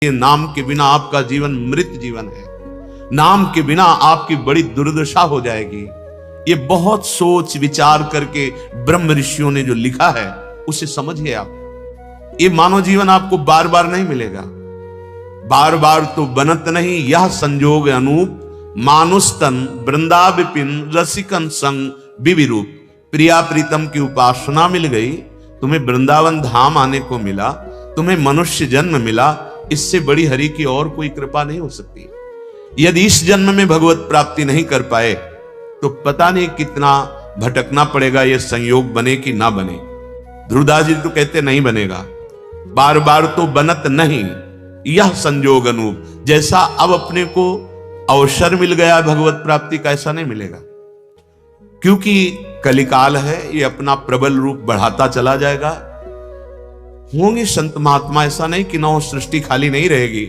ये नाम के बिना आपका जीवन मृत जीवन है, नाम के बिना आपकी बड़ी दुर्दशा हो जाएगी। ये बहुत सोच विचार करके ब्रह्म ऋषियों ने जो लिखा है उसे समझिए आप। ये मानव जीवन आपको बार बार नहीं मिलेगा, बार बार तो बनत नहीं। यह संजोग अनूप मानुस्तन वृंदा विपिन रसिकन संग विविरूप। प्रिया प्रीतम की उपासना मिल गई, तुम्हें वृंदावन धाम आने को मिला, तुम्हें मनुष्य जन्म मिला, इससे बड़ी हरि की और कोई कृपा नहीं हो सकती। यदि इस जन्म में भगवत प्राप्ति नहीं कर पाए तो पता नहीं कितना भटकना पड़ेगा, यह संयोग बने कि ना बने। ध्रुवदास जी तो कहते नहीं बनेगा, बार बार तो बनत नहीं। यह संजोग अनूप, जैसा अब अपने को अवसर मिल गया भगवत प्राप्ति का, ऐसा नहीं मिलेगा, क्योंकि कलिकाल है, ये अपना प्रबल रूप बढ़ाता चला जाएगा। होंगे संत महात्मा, ऐसा नहीं कि नौ सृष्टि खाली नहीं रहेगी,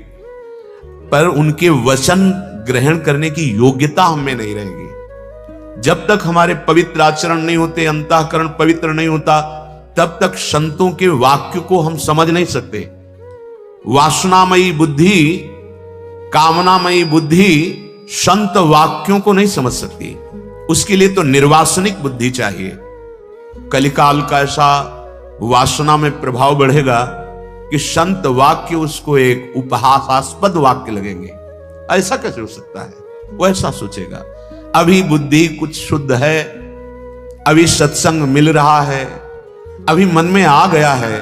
पर उनके वचन ग्रहण करने की योग्यता हमें नहीं रहेगी। जब तक हमारे पवित्र आचरण नहीं होते, अंतःकरण पवित्र नहीं होता, तब तक संतों के वाक्य को हम समझ नहीं सकते। वासनामयी बुद्धि, कामनामयी बुद्धि संत वाक्यों को नहीं समझ सकती, उसके लिए तो निर्वासनिक बुद्धि चाहिए। कलिकाल का ऐसा वासना में प्रभाव बढ़ेगा कि संत वाक्य उसको एक उपहासास्पद वाक्य लगेंगे। ऐसा कैसे हो सकता है, वो ऐसा सोचेगा। अभी बुद्धि कुछ शुद्ध है, अभी सत्संग मिल रहा है, अभी मन में आ गया है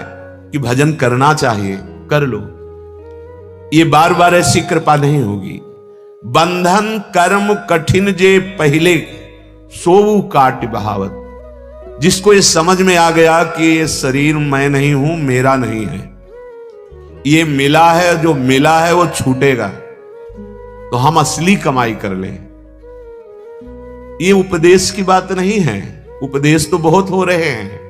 कि भजन करना चाहिए, कर लो। ये बार बार ऐसी कृपा नहीं होगी। बंधन कर्म कठिन जे पहले सोऊ काट बहावत। जिसको ये समझ में आ गया कि ये शरीर मैं नहीं हूं, मेरा नहीं है, ये मिला है, जो मिला है वो छूटेगा, तो हम असली कमाई कर लें। ये उपदेश की बात नहीं है, उपदेश तो बहुत हो रहे हैं।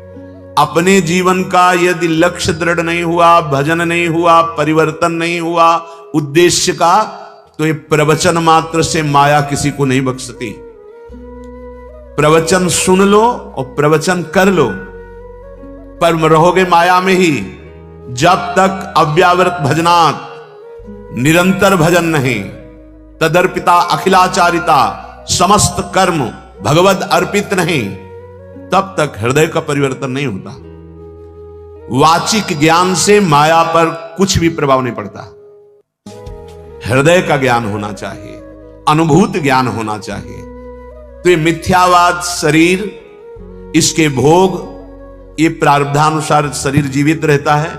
अपने जीवन का यदि लक्ष्य दृढ़ नहीं हुआ, भजन नहीं हुआ, परिवर्तन नहीं हुआ उद्देश्य का, तो ये प्रवचन मात्र से माया किसी को नहीं बख्शती। प्रवचन सुन लो और प्रवचन कर लो, पर रहोगे माया में ही। जब तक अव्यावृत भजनात्, निरंतर भजन नहीं, तदर्पिता अखिलाचारिता, समस्त कर्म भगवत अर्पित नहीं, तब तक हृदय का परिवर्तन नहीं होता। वाचिक ज्ञान से माया पर कुछ भी प्रभाव नहीं पड़ता। हृदय का ज्ञान होना चाहिए, अनुभूत ज्ञान होना चाहिए। तो ये मिथ्यावाद शरीर, इसके भोग, ये प्रारब्धानुसार शरीर जीवित रहता है,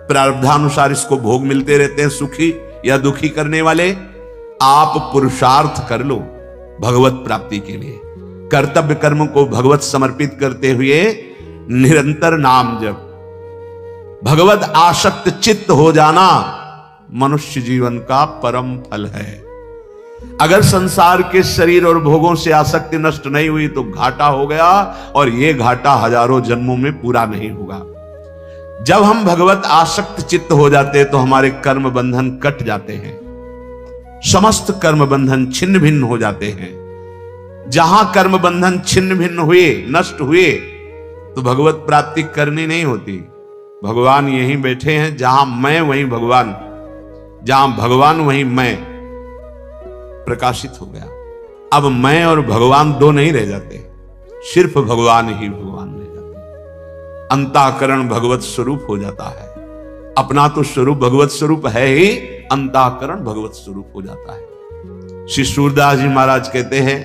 प्रारब्धानुसार इसको भोग मिलते रहते हैं, सुखी या दुखी करने वाले। आप पुरुषार्थ कर लो भगवत प्राप्ति के लिए, कर्तव्य कर्म को भगवत समर्पित करते हुए निरंतर नाम जप, भगवत आसक्त चित्त हो जाना मनुष्य जीवन का परम फल है। अगर संसार के शरीर और भोगों से आसक्ति नष्ट नहीं हुई तो घाटा हो गया, और यह घाटा हजारों जन्मों में पूरा नहीं होगा। जब हम भगवत आसक्त चित्त हो जाते तो हमारे कर्म बंधन कट जाते हैं, समस्त कर्म बंधन छिन्न भिन्न हो जाते हैं। जहां कर्म बंधन छिन्न भिन्न हुए, नष्ट हुए, तो भगवत प्राप्ति करनी नहीं होती। भगवान यहीं बैठे हैं, जहां मैं वहीं भगवान, जहां भगवान वहीं मैं प्रकाशित हो गया। अब मैं और भगवान दो नहीं रह जाते, सिर्फ भगवान ही भगवान रह जाते। अंतःकरण भगवत स्वरूप हो जाता है। अपना तो स्वरूप भगवत स्वरूप है ही, अंतःकरण भगवत स्वरूप हो जाता है। श्री सूरदास जी महाराज कहते हैं,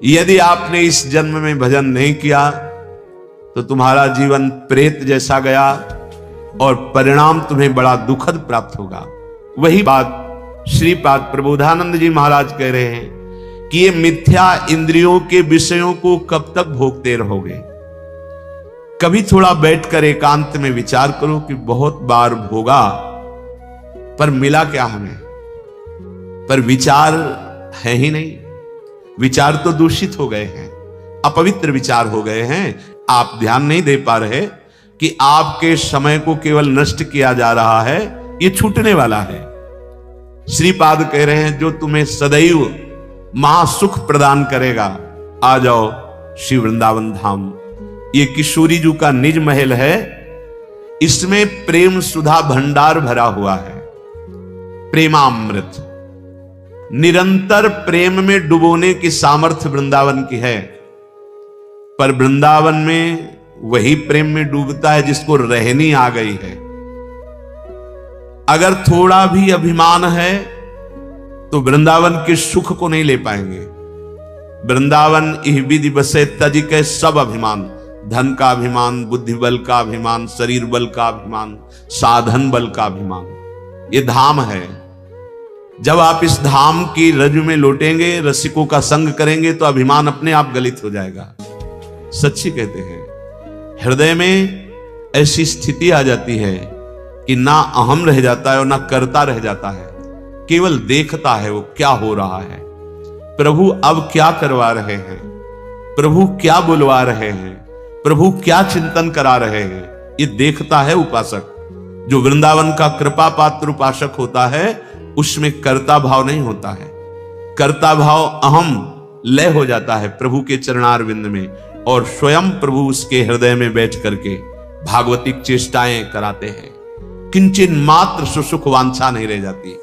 यदि आपने इस जन्म में भजन नहीं किया तो तुम्हारा जीवन प्रेत जैसा गया, और परिणाम तुम्हें बड़ा दुखद प्राप्त होगा। वही बात श्रीपाद प्रबोधानंद जी महाराज कह रहे हैं कि ये मिथ्या इंद्रियों के विषयों को कब तक भोगते रहोगे। कभी थोड़ा बैठकर एकांत में विचार करो कि बहुत बार भोगा, पर मिला क्या हमें? पर विचार है ही नहीं। विचार तो दूषित हो गए हैं, अपवित्र विचार हो गए हैं। आप ध्यान नहीं दे पा रहे कि आपके समय को केवल नष्ट किया जा रहा है, ये छूटने वाला है। श्रीपाद कह रहे हैं, जो तुम्हें सदैव महासुख प्रदान करेगा, आ जाओ श्री वृंदावन धाम। ये किशोरी जी का निज महल है, इसमें प्रेम सुधा भंडार भरा हुआ है। प्रेमामृत। निरंतर प्रेम में डुबोने की सामर्थ्य वृंदावन की है, पर वृंदावन में वही प्रेम में डूबता है जिसको रहनी आ गई है। अगर थोड़ा भी अभिमान है तो वृंदावन के सुख को नहीं ले पाएंगे। वृंदावन इह विधि बसे तज के सब अभिमान, धन का अभिमान, बुद्धि बल का अभिमान, शरीर बल का अभिमान, साधन बल का अभिमान, ये धाम है। जब आप इस धाम की रज में लौटेंगे, रसिकों का संग करेंगे, तो अभिमान अपने आप गलित हो जाएगा। सच्ची कहते हैं, हृदय में ऐसी स्थिति आ जाती है कि ना अहम रह जाता है और ना कर्ता रह जाता है, केवल देखता है वो क्या हो रहा है। प्रभु अब क्या करवा रहे हैं, प्रभु क्या बुलवा रहे हैं, प्रभु क्या चिंतन करा रहे हैं, ये देखता है उपासक। जो वृंदावन का कृपा पात्र उपासक होता है, उसमें कर्ता भाव नहीं होता है। कर्ता भाव अहम लय हो जाता है प्रभु के चरणारविंद में, और स्वयं प्रभु उसके हृदय में बैठ करके भागवतिक चेष्टाएं कराते हैं। किंचित मात्र सुसुख वांछा नहीं रह जाती।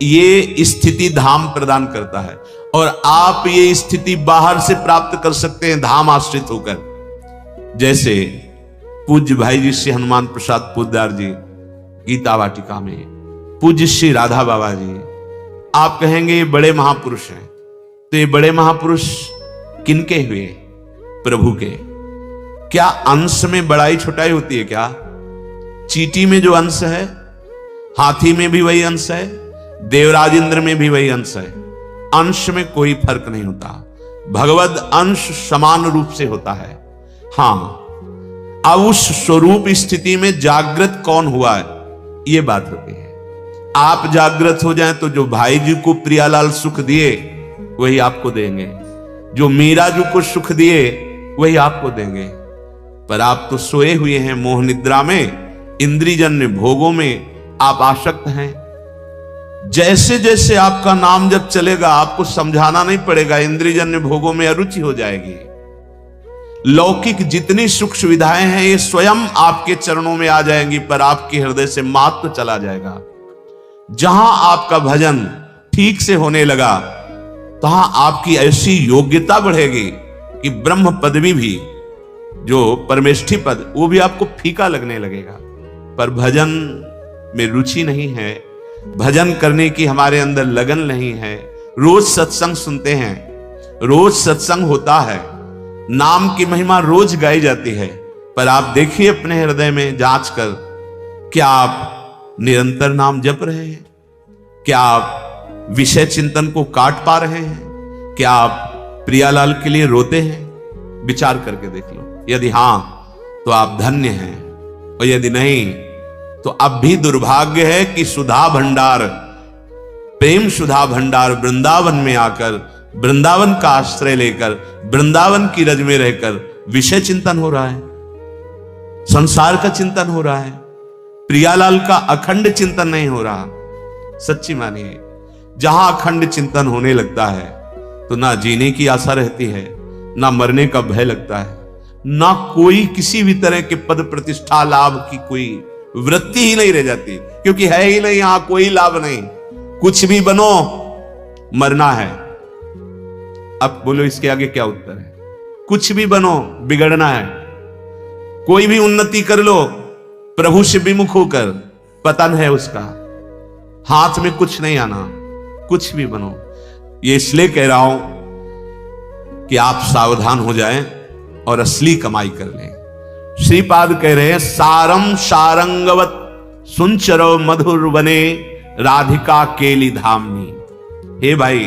ये स्थिति धाम प्रदान करता है, और आप ये स्थिति बाहर से प्राप्त कर सकते हैं धाम आश्रित होकर। जैसे पूज्य भाई जी श्री हनुमान प्रसाद पोद्दार जी गीता वाटिका में, पूज्य श्री राधा बाबा जी, आप कहेंगे ये बड़े महापुरुष हैं, तो ये बड़े महापुरुष किनके हुए? प्रभु के। क्या अंश में बड़ाई छोटाई होती है क्या? चींटी में जो अंश है, हाथी में भी वही अंश है, देवराज इंद्र में भी वही अंश है। अंश में कोई फर्क नहीं होता, भगवद अंश समान रूप से होता है। हां, अब उस स्वरूप स्थिति में जागृत कौन हुआ है, ये बात होती है। आप जागृत हो जाएं तो जो भाई जी को प्रियालाल सुख दिए वही आपको देंगे, जो मीरा जी को सुख दिए वही आपको देंगे। पर आप तो सोए हुए हैं मोह निद्रा में, इंद्रियजन्य भोगों में आप आसक्त हैं। जैसे जैसे आपका नाम जब चलेगा, आपको समझाना नहीं पड़ेगा, इंद्रियजन्य भोगों में अरुचि हो जाएगी। लौकिक जितनी सुख सुविधाएं हैं ये स्वयं आपके चरणों में आ जाएंगी, पर आपके हृदय से मात्र चला जाएगा। जहां आपका भजन ठीक से होने लगा, तहां आपकी ऐसी योग्यता बढ़ेगी कि ब्रह्म पदवी भी, जो परमेष्ठी पद, वो भी आपको फीका लगने लगेगा। पर भजन में रुचि नहीं है, भजन करने की हमारे अंदर लगन नहीं है। रोज सत्संग सुनते हैं, रोज सत्संग होता है, नाम की महिमा रोज गाई जाती है, पर आप देखिए अपने हृदय में जांच कर, क्या आप निरंतर नाम जप रहे हैं? क्या आप विषय चिंतन को काट पा रहे हैं? क्या आप प्रियालाल के लिए रोते हैं? विचार करके देख लो। यदि हां तो आप धन्य हैं, और यदि नहीं तो अब भी दुर्भाग्य है कि सुधा भंडार, प्रेम सुधा भंडार वृंदावन में आकर, वृंदावन का आश्रय लेकर, वृंदावन की रज में रहकर विषय चिंतन हो रहा है, संसार का चिंतन हो रहा है, प्रियालाल का अखंड चिंतन नहीं हो रहा। सच्ची मानिए, जहां अखंड चिंतन होने लगता है तो ना जीने की आशा रहती है, ना मरने का भय लगता है, ना कोई किसी भी तरह के पद प्रतिष्ठा लाभ की कोई वृत्ति ही नहीं रह जाती, क्योंकि है ही नहीं, यहां कोई लाभ नहीं। कुछ भी बनो, मरना है। अब बोलो इसके आगे क्या उत्तर है? कुछ भी बनो, बिगड़ना है। कोई भी उन्नति कर लो, प्रभु से विमुख होकर, पतन है उसका। हाथ में कुछ नहीं आना, कुछ भी बनो। ये इसलिए कह रहा हूं कि आप सावधान हो जाएं और असली कमाई कर लें। श्रीपाद कह रहे हैं, सारम सारंगवत सुंचरो मधुर बने राधिका केली धामनी। हे भाई,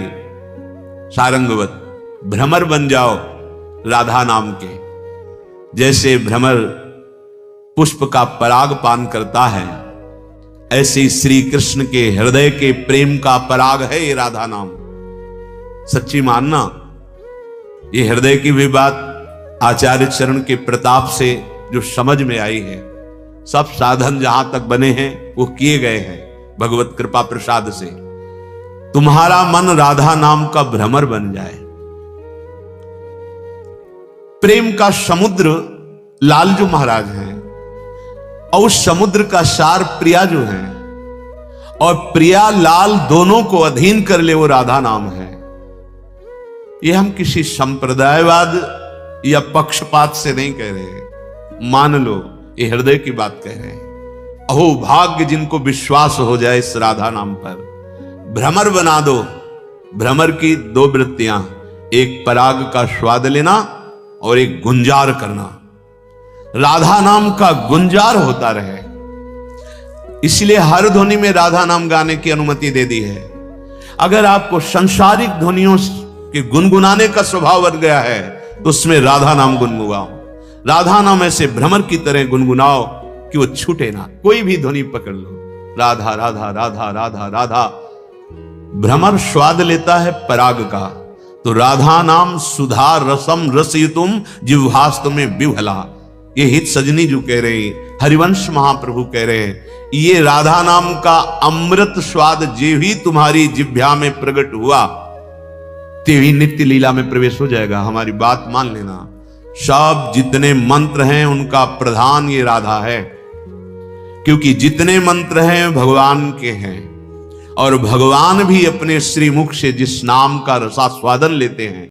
सारंगवत, भ्रमर बन जाओ राधा नाम के। जैसे भ्रमर पुष्प का पराग पान करता है, ऐसे श्री कृष्ण के हृदय के प्रेम का पराग है ये राधा नाम। सच्ची मानना, ये हृदय की भी बात आचार्य चरण के प्रताप से जो समझ में आई है, सब साधन जहां तक बने हैं वो किए गए हैं भगवत कृपा प्रसाद से। तुम्हारा मन राधा नाम का भ्रमर बन जाए। प्रेम का समुद्र लालजू महाराज हैं, और उस समुद्र का सार प्रिया जो है, और प्रिया लाल दोनों को अधीन कर ले, वो राधा नाम है। ये हम किसी संप्रदायवाद या पक्षपात से नहीं कह रहे, मान लो ये हृदय की बात कह रहे हैं। अहो भाग्य जिनको विश्वास हो जाए इस राधा नाम पर। भ्रमर बना दो। भ्रमर की दो वृत्तियां, एक पराग का स्वाद लेना और एक गुंजार करना। राधा नाम का गुंजार होता रहे, इसलिए हर ध्वनि में राधा नाम गाने की अनुमति दे दी है। अगर आपको सांसारिक ध्वनियों के गुनगुनाने का स्वभाव बन गया है तो उसमें राधा नाम गुनगुनाओ। राधा नाम ऐसे भ्रमर की तरह गुनगुनाओ कि वो छूटे ना। कोई भी ध्वनि पकड़ लो, राधा राधा राधा राधा राधा। भ्रमर स्वाद लेता है पराग का, तो राधा नाम सुधा रसम रसयुतुम जिह्वास्तु में विभला। ये हित सजनी जो कह रहे हैं, हरिवंश महाप्रभु कह रहे हैं, ये राधा नाम का अमृत स्वाद जे ही तुम्हारी जिह्वा में प्रकट हुआ, तेवी नित्य लीला में प्रवेश हो जाएगा। हमारी बात मान लेना। सब जितने मंत्र हैं उनका प्रधान ये राधा है, क्योंकि जितने मंत्र हैं भगवान के हैं, और भगवान भी अपने श्रीमुख से जिस नाम का रसास्वादन लेते हैं